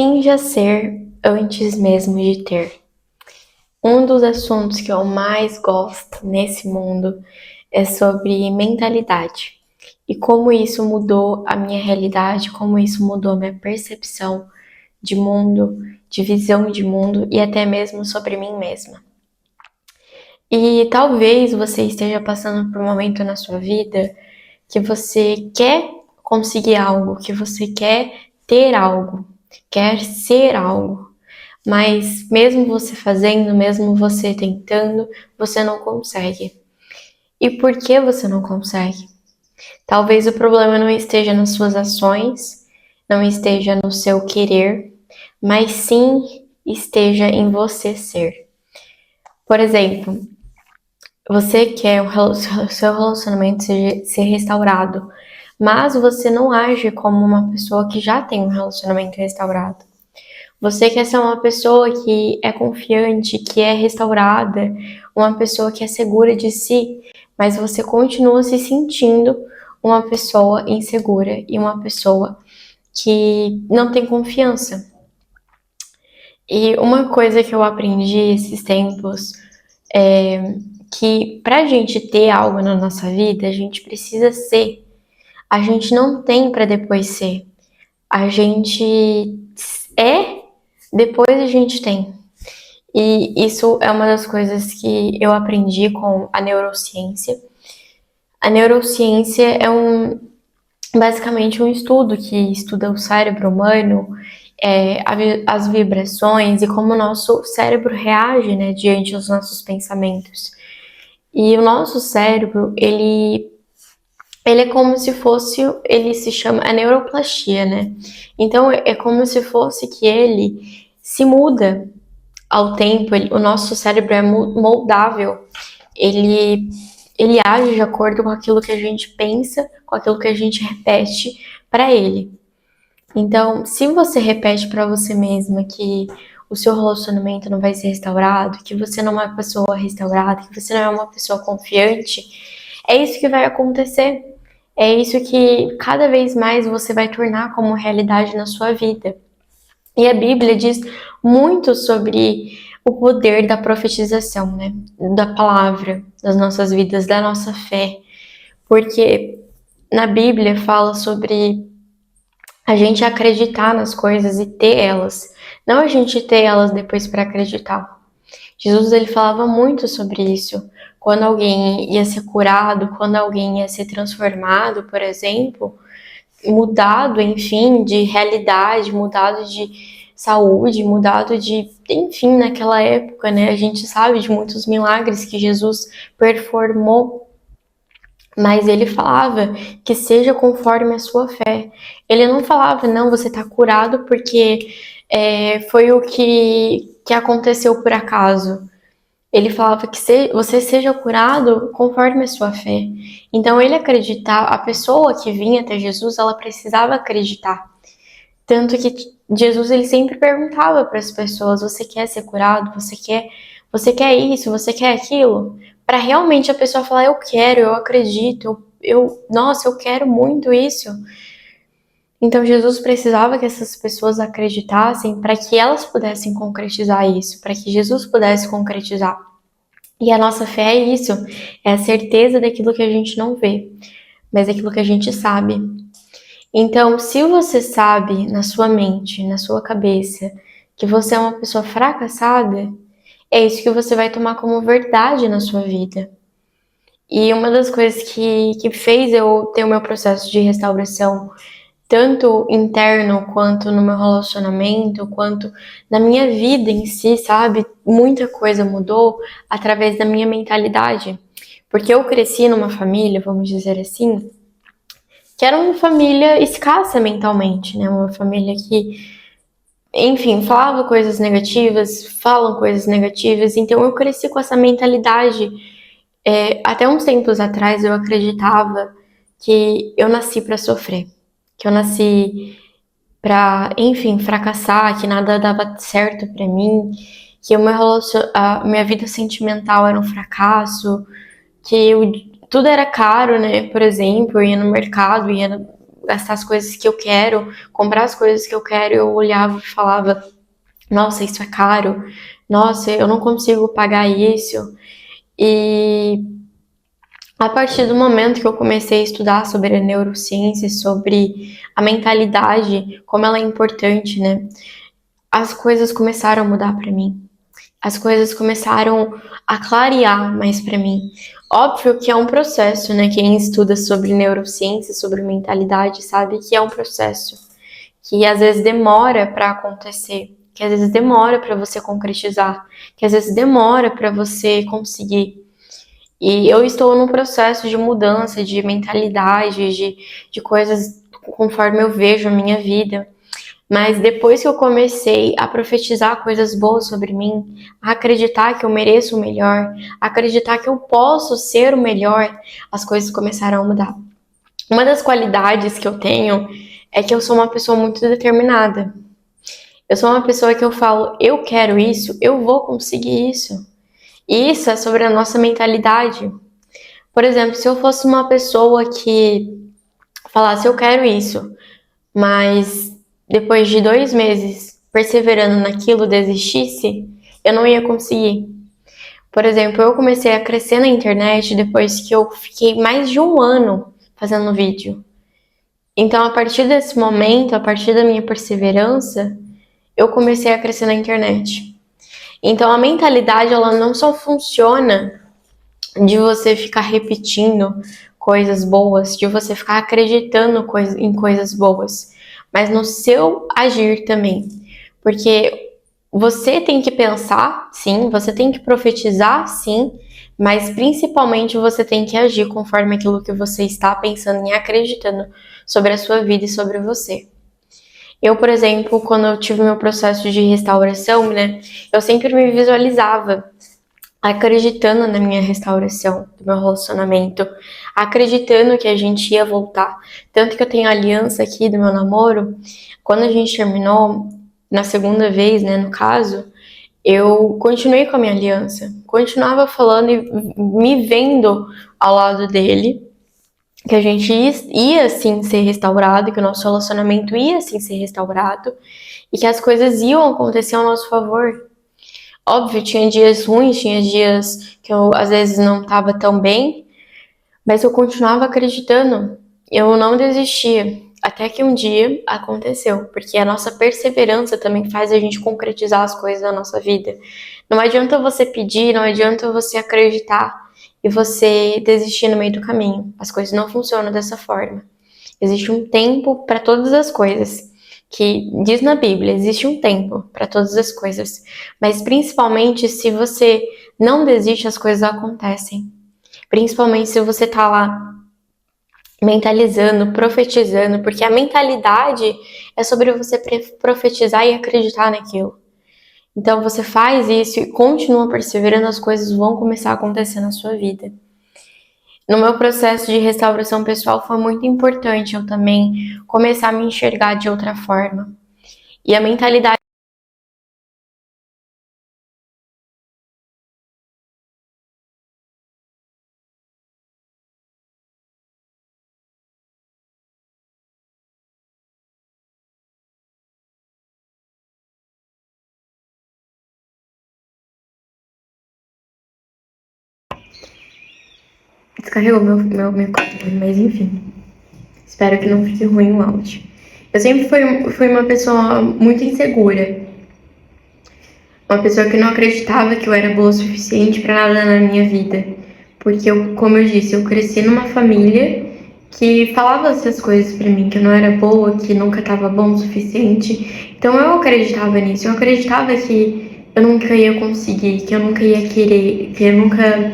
Finja ser antes mesmo de ter. Um dos assuntos que eu mais gosto nesse mundo é sobre mentalidade e como isso mudou a minha realidade, como isso mudou a minha percepção de mundo, de visão de mundo e até mesmo sobre mim mesma. E talvez você esteja passando por um momento na sua vida que você quer conseguir algo, que você quer ter algo, quer ser algo. Mas mesmo você fazendo, mesmo você tentando, você não consegue. E por que você não consegue? Talvez o problema não esteja nas suas ações, não esteja no seu querer, mas sim esteja em você ser. Por exemplo, você quer o seu relacionamento ser restaurado, mas você não age como uma pessoa que já tem um relacionamento restaurado. Você quer ser uma pessoa que é confiante, que é restaurada, uma pessoa que é segura de si, mas você continua se sentindo uma pessoa insegura e uma pessoa que não tem confiança. E uma coisa que eu aprendi esses tempos é que pra gente ter algo na nossa vida, a gente precisa ser. A gente não tem pra depois ser. A gente é, depois a gente tem. E isso é uma das coisas que eu aprendi com a neurociência. A neurociência é basicamente um estudo que estuda o cérebro humano, as vibrações e como o nosso cérebro reage, né, diante dos nossos pensamentos. E o nosso cérebro, ele é como se fosse, ele se chama a neuroplastia, né? Então é como se fosse que ele se muda ao tempo, o nosso cérebro é moldável, ele, ele age de acordo com aquilo que a gente pensa, com aquilo que a gente repete para ele. Então, se você repete para você mesma que o seu relacionamento não vai ser restaurado, que você não é uma pessoa restaurada, que você não é uma pessoa confiante, é isso que vai acontecer. É isso que cada vez mais você vai tornar como realidade na sua vida. E a Bíblia diz muito sobre o poder da profetização, né? Da palavra, das nossas vidas, da nossa fé. Porque na Bíblia fala sobre a gente acreditar nas coisas e ter elas. Não a gente ter elas depois para acreditar. Jesus ele falava muito sobre isso. Quando alguém ia ser curado, quando alguém ia ser transformado, por exemplo, mudado, enfim, de realidade, mudado de saúde, mudado de, enfim, naquela época, né? A gente sabe de muitos milagres que Jesus performou, mas ele falava que seja conforme a sua fé. Ele não falava, não, você tá curado porque foi o que aconteceu por acaso. Ele falava que você seja curado conforme a sua fé. Então ele acreditava, a pessoa que vinha até Jesus, ela precisava acreditar. Tanto que Jesus ele sempre perguntava para as pessoas: você quer ser curado? Você quer isso? Você quer aquilo? Para realmente a pessoa falar: eu quero, eu acredito, nossa, eu quero muito isso. Então Jesus precisava que essas pessoas acreditassem para que elas pudessem concretizar isso, para que Jesus pudesse concretizar. E a nossa fé é isso, é a certeza daquilo que a gente não vê, mas daquilo que a gente sabe. Então, se você sabe na sua mente, na sua cabeça, que você é uma pessoa fracassada, é isso que você vai tomar como verdade na sua vida. E uma das coisas que fez eu ter o meu processo de restauração, tanto interno quanto no meu relacionamento, quanto na minha vida em si, sabe? Muita coisa mudou através da minha mentalidade. Porque eu cresci numa família, vamos dizer assim, que era uma família escassa mentalmente, né? Uma família que, enfim, falava coisas negativas, falam coisas negativas. Então eu cresci com essa mentalidade. Até uns tempos atrás eu acreditava que eu nasci para sofrer, que eu nasci para, enfim, fracassar, que nada dava certo para mim, que a minha vida sentimental era um fracasso, que tudo era caro, né? Por exemplo, eu ia no mercado, gastar as coisas que eu quero, comprar as coisas que eu quero, eu olhava e falava, nossa, isso é caro, nossa, eu não consigo pagar isso. E a partir do momento que eu comecei a estudar sobre a neurociência, sobre a mentalidade, como ela é importante, né? As coisas começaram a mudar para mim. As coisas começaram a clarear mais para mim. Óbvio que é um processo, né? Quem estuda sobre neurociência, sobre mentalidade, sabe que é um processo que às vezes demora para acontecer, que às vezes demora para você concretizar, que às vezes demora para você conseguir. E eu estou num processo de mudança, de mentalidade, de coisas conforme eu vejo a minha vida. Mas depois que eu comecei a profetizar coisas boas sobre mim, a acreditar que eu mereço o melhor, a acreditar que eu posso ser o melhor, as coisas começaram a mudar. Uma das qualidades que eu tenho é que eu sou uma pessoa muito determinada. Eu sou uma pessoa que eu falo, eu quero isso, eu vou conseguir isso. E isso é sobre a nossa mentalidade. Por exemplo, se eu fosse uma pessoa que falasse, eu quero isso, mas depois de 2 meses perseverando naquilo desistisse, eu não ia conseguir. Por exemplo, eu comecei a crescer na internet depois que eu fiquei mais de 1 ano fazendo vídeo. Então, a partir desse momento, a partir da minha perseverança, eu comecei a crescer na internet. Então, a mentalidade, ela não só funciona de você ficar repetindo coisas boas, de você ficar acreditando em coisas boas, mas no seu agir também. Porque você tem que pensar, sim, você tem que profetizar, sim, mas principalmente você tem que agir conforme aquilo que você está pensando e acreditando sobre a sua vida e sobre você. Eu, por exemplo, quando eu tive meu processo de restauração, né, eu sempre me visualizava acreditando na minha restauração, do meu relacionamento, acreditando que a gente ia voltar. Tanto que eu tenho a aliança aqui do meu namoro. Quando a gente terminou, na segunda vez, né, no caso, eu continuei com a minha aliança. Continuava falando e me vendo ao lado dele, que a gente ia sim ser restaurado, que o nosso relacionamento ia sim ser restaurado, e que as coisas iam acontecer ao nosso favor. Óbvio, tinha dias ruins, tinha dias que eu às vezes não estava tão bem, mas eu continuava acreditando. Eu não desistia. Até que um dia aconteceu, porque a nossa perseverança também faz a gente concretizar as coisas da nossa vida. Não adianta você pedir, não adianta você acreditar e você desistir no meio do caminho. As coisas não funcionam dessa forma. Existe um tempo para todas as coisas, que diz na Bíblia, existe um tempo para todas as coisas. Mas principalmente se você não desiste, as coisas acontecem. Principalmente se você tá lá mentalizando, profetizando, porque a mentalidade é sobre você profetizar e acreditar naquilo. Então você faz isso e continua perseverando, as coisas vão começar a acontecer na sua vida. No meu processo de restauração pessoal foi muito importante eu também começar a me enxergar de outra forma. E a mentalidade descarregou meu microfone, mas enfim. Espero que não fique ruim o áudio. Eu sempre fui uma pessoa muito insegura. Uma pessoa que não acreditava que eu era boa o suficiente para nada na minha vida. Porque, como eu disse, eu cresci numa família que falava essas coisas para mim, que eu não era boa, que nunca estava bom o suficiente. Então eu acreditava nisso. Eu acreditava que eu nunca ia conseguir, que eu nunca ia querer, que eu nunca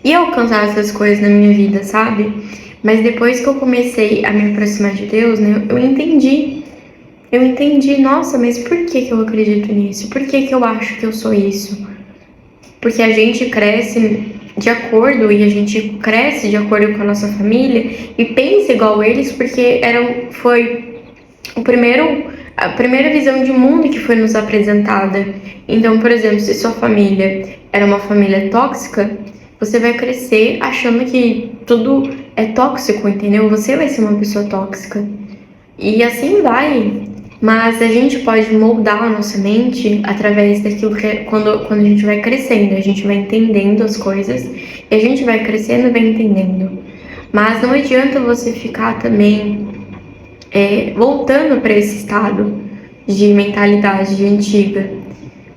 ia alcançar essas coisas na minha vida, sabe? Mas depois que eu comecei a me aproximar de Deus, né, eu entendi, nossa, mas por que eu acredito nisso? Por que eu acho que eu sou isso? Porque a gente cresce de acordo e a gente cresce de acordo com a nossa família e pensa igual eles porque foi a primeira visão de mundo que foi nos apresentada. Então, por exemplo, se sua família era uma família tóxica, você vai crescer achando que tudo é tóxico, entendeu? Você vai ser uma pessoa tóxica. E assim vai. Mas a gente pode moldar a nossa mente através daquilo que quando a gente vai crescendo, a gente vai entendendo as coisas e a gente vai crescendo e vai entendendo. Mas não adianta você ficar também voltando para esse estado de mentalidade antiga.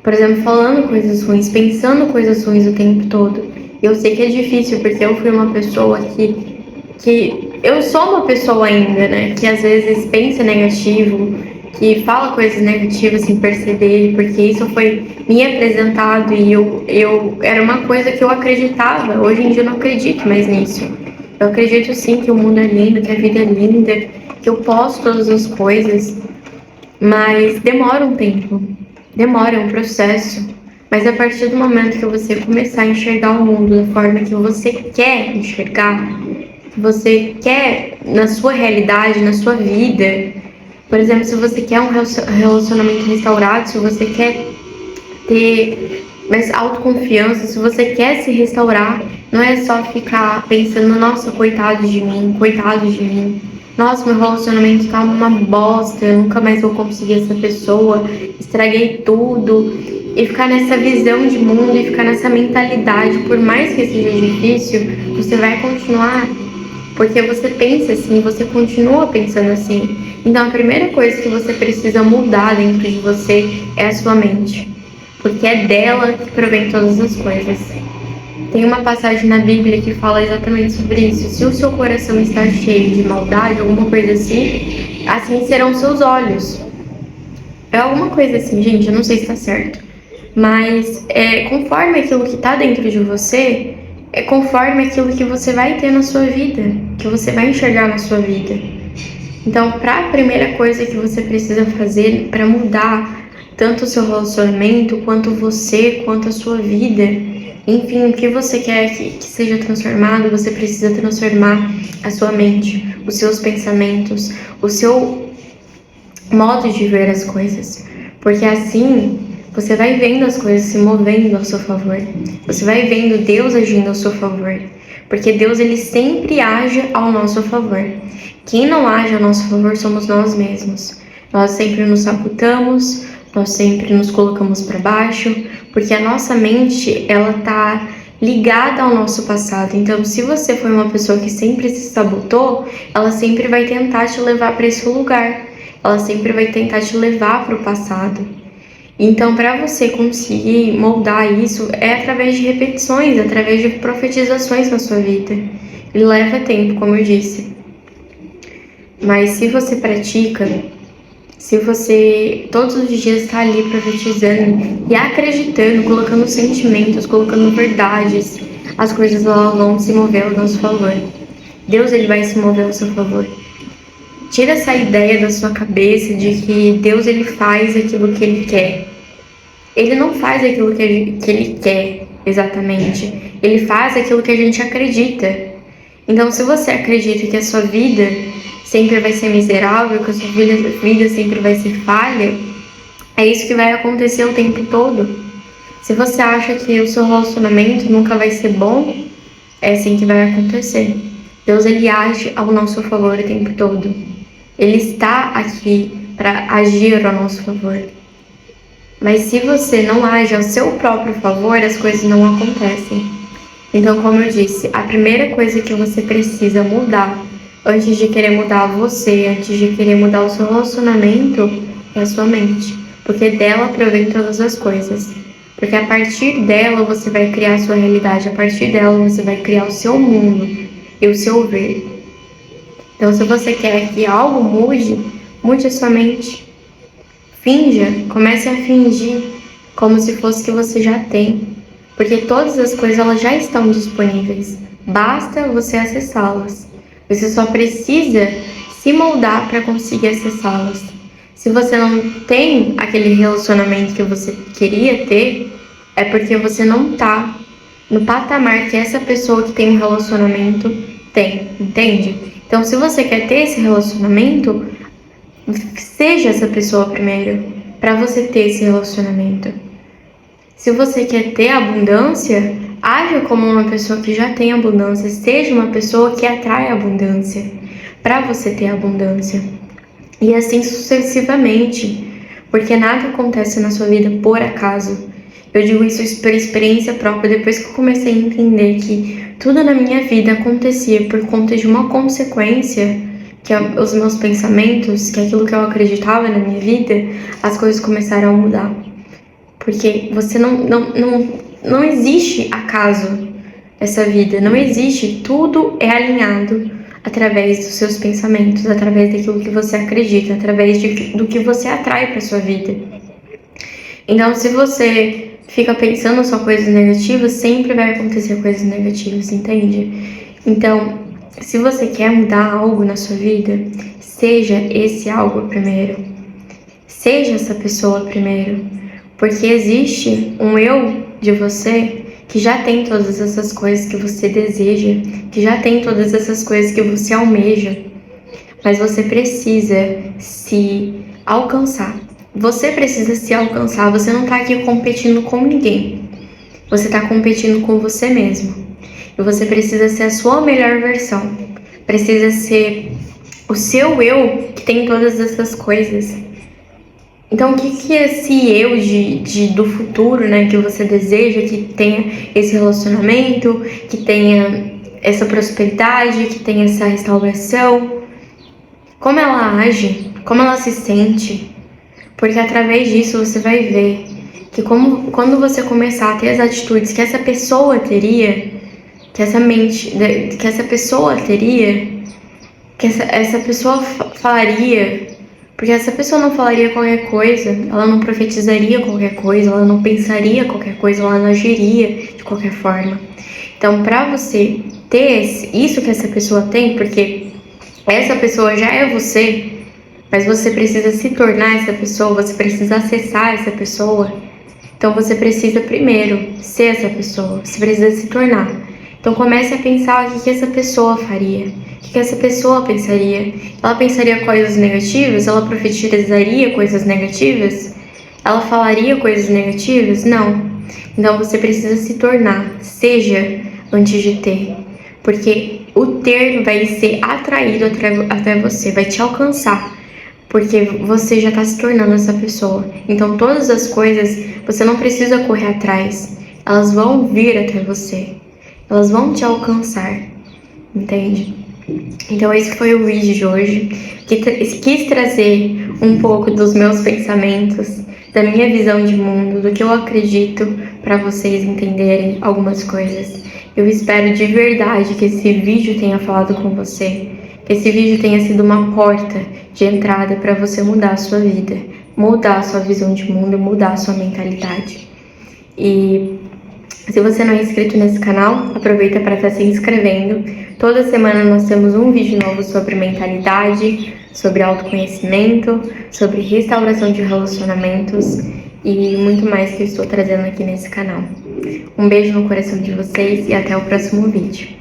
Por exemplo, falando coisas ruins, pensando coisas ruins o tempo todo. Eu sei que é difícil, porque eu fui uma pessoa que eu sou uma pessoa ainda, né? Que às vezes pensa negativo, que fala coisas negativas sem perceber, porque isso foi me apresentado e eu era uma coisa que eu acreditava. Hoje em dia eu não acredito mais nisso. Eu acredito sim que o mundo é lindo, que a vida é linda, que eu posso todas as coisas, mas demora um tempo, demora, é um processo. Mas a partir do momento que você começar a enxergar o mundo da forma que você quer enxergar, que você quer na sua realidade, na sua vida, por exemplo, se você quer um relacionamento restaurado, se você quer ter mais autoconfiança, se você quer se restaurar, não é só ficar pensando, nossa, coitado de mim, nossa, meu relacionamento tá uma bosta, eu nunca mais vou conseguir essa pessoa, estraguei tudo. E ficar nessa visão de mundo e ficar nessa mentalidade, por mais que seja difícil, você vai continuar, porque você pensa assim, você continua pensando assim. Então a primeira coisa que você precisa mudar dentro de você é a sua mente, porque é dela que provém todas as coisas. Tem uma passagem na Bíblia que fala exatamente sobre isso. Se o seu coração está cheio de maldade, alguma coisa assim, assim serão seus olhos. É alguma coisa assim, gente, eu não sei se está certo. Mas conforme aquilo que está dentro de você, é conforme aquilo que você vai ter na sua vida, que você vai enxergar na sua vida. Então, para a primeira coisa que você precisa fazer para mudar tanto o seu relacionamento, quanto você, quanto a sua vida, enfim, o que você quer que seja transformado, você precisa transformar a sua mente, os seus pensamentos, o seu modo de ver as coisas. Porque assim você vai vendo as coisas se movendo ao seu favor. Você vai vendo Deus agindo ao seu favor. Porque Deus, ele sempre age ao nosso favor. Quem não age ao nosso favor somos nós mesmos. Nós sempre nos sabotamos, nós sempre nos colocamos para baixo, porque a nossa mente, ela tá ligada ao nosso passado. Então, se você foi uma pessoa que sempre se sabotou, ela sempre vai tentar te levar para esse lugar. Ela sempre vai tentar te levar para o passado. Então, para você conseguir moldar isso, é através de repetições, através de profetizações na sua vida. E leva tempo, como eu disse. Mas se você pratica, se você todos os dias está ali profetizando e acreditando, colocando sentimentos, colocando verdades, as coisas vão se mover ao nosso favor. Deus, ele vai se mover ao seu favor. Tira essa ideia da sua cabeça de que Deus, ele faz aquilo que ele quer. Ele não faz aquilo que ele quer, exatamente. Ele faz aquilo que a gente acredita. Então, se você acredita que a sua vida sempre vai ser miserável, que a sua vida sempre vai ser falha, é isso que vai acontecer o tempo todo. Se você acha que o seu relacionamento nunca vai ser bom, é assim que vai acontecer. Deus, ele age ao nosso favor o tempo todo. Ele está aqui para agir ao nosso favor. Mas se você não age ao seu próprio favor, as coisas não acontecem. Então, como eu disse, a primeira coisa que você precisa mudar, antes de querer mudar você, antes de querer mudar o seu relacionamento, é a sua mente. Porque dela provém todas as coisas. Porque a partir dela você vai criar a sua realidade, a partir dela você vai criar o seu mundo e o seu ver. Então, se você quer que algo mude, mude a sua mente. Finja, comece a fingir como se fosse que você já tem. Porque todas as coisas elas já estão disponíveis. Basta você acessá-las. Você só precisa se moldar para conseguir acessá-las. Se você não tem aquele relacionamento que você queria ter, é porque você não está no patamar que essa pessoa que tem um relacionamento tem, entende? Então, se você quer ter esse relacionamento, seja essa pessoa primeiro, para você ter esse relacionamento. Se você quer ter abundância, haja como uma pessoa que já tem abundância, seja uma pessoa que atrai abundância, para você ter abundância. E assim sucessivamente, porque nada acontece na sua vida por acaso. Eu digo isso por experiência própria, depois que eu comecei a entender que tudo na minha vida acontecia por conta de uma consequência, que é os meus pensamentos, que é aquilo que eu acreditava na minha vida, as coisas começaram a mudar. Porque você não existe acaso nessa vida, não existe, tudo é alinhado através dos seus pensamentos, através daquilo que você acredita, através do que você atrai para sua vida. Então, se você fica pensando só coisas negativas, sempre vai acontecer coisas negativas, entende? Então, se você quer mudar algo na sua vida, seja esse algo primeiro. Seja essa pessoa primeiro. Porque existe um eu de você que já tem todas essas coisas que você deseja, que já tem todas essas coisas que você almeja, mas você precisa se alcançar. Você precisa se alcançar, você não tá aqui competindo com ninguém, você tá competindo com você mesmo. E você precisa ser a sua melhor versão, precisa ser o seu eu que tem todas essas coisas. Então, o que é esse eu do futuro, né, que você deseja, que tenha esse relacionamento, que tenha essa prosperidade, que tenha essa restauração? Como ela age? Como ela se sente? Porque através disso você vai ver que quando você começar a ter as atitudes que essa pessoa teria, que essa pessoa teria, que essa pessoa faria. Porque essa pessoa não falaria qualquer coisa, ela não profetizaria qualquer coisa, ela não pensaria qualquer coisa, ela não agiria de qualquer forma. Então, para você ter isso que essa pessoa tem, porque essa pessoa já é você, mas você precisa se tornar essa pessoa, você precisa acessar essa pessoa. Então, você precisa primeiro ser essa pessoa, você precisa se tornar. Então, comece a pensar o que essa pessoa faria. O que essa pessoa pensaria? Ela pensaria coisas negativas? Ela profetizaria coisas negativas? Ela falaria coisas negativas? Não. Então você precisa se tornar, seja antes de ter. Porque o ter vai ser atraído até você, vai te alcançar. Porque você já está se tornando essa pessoa. Então todas as coisas você não precisa correr atrás. Elas vão vir até você. Elas vão te alcançar. Entende? Então esse foi o vídeo de hoje, que quis trazer um pouco dos meus pensamentos, da minha visão de mundo, do que eu acredito, para vocês entenderem algumas coisas. Eu espero de verdade que esse vídeo tenha falado com você, que esse vídeo tenha sido uma porta de entrada para você mudar a sua vida, mudar a sua visão de mundo, mudar a sua mentalidade. E se você não é inscrito nesse canal, aproveita para estar se inscrevendo. Toda semana nós temos um vídeo novo sobre mentalidade, sobre autoconhecimento, sobre restauração de relacionamentos e muito mais que eu estou trazendo aqui nesse canal. Um beijo no coração de vocês e até o próximo vídeo.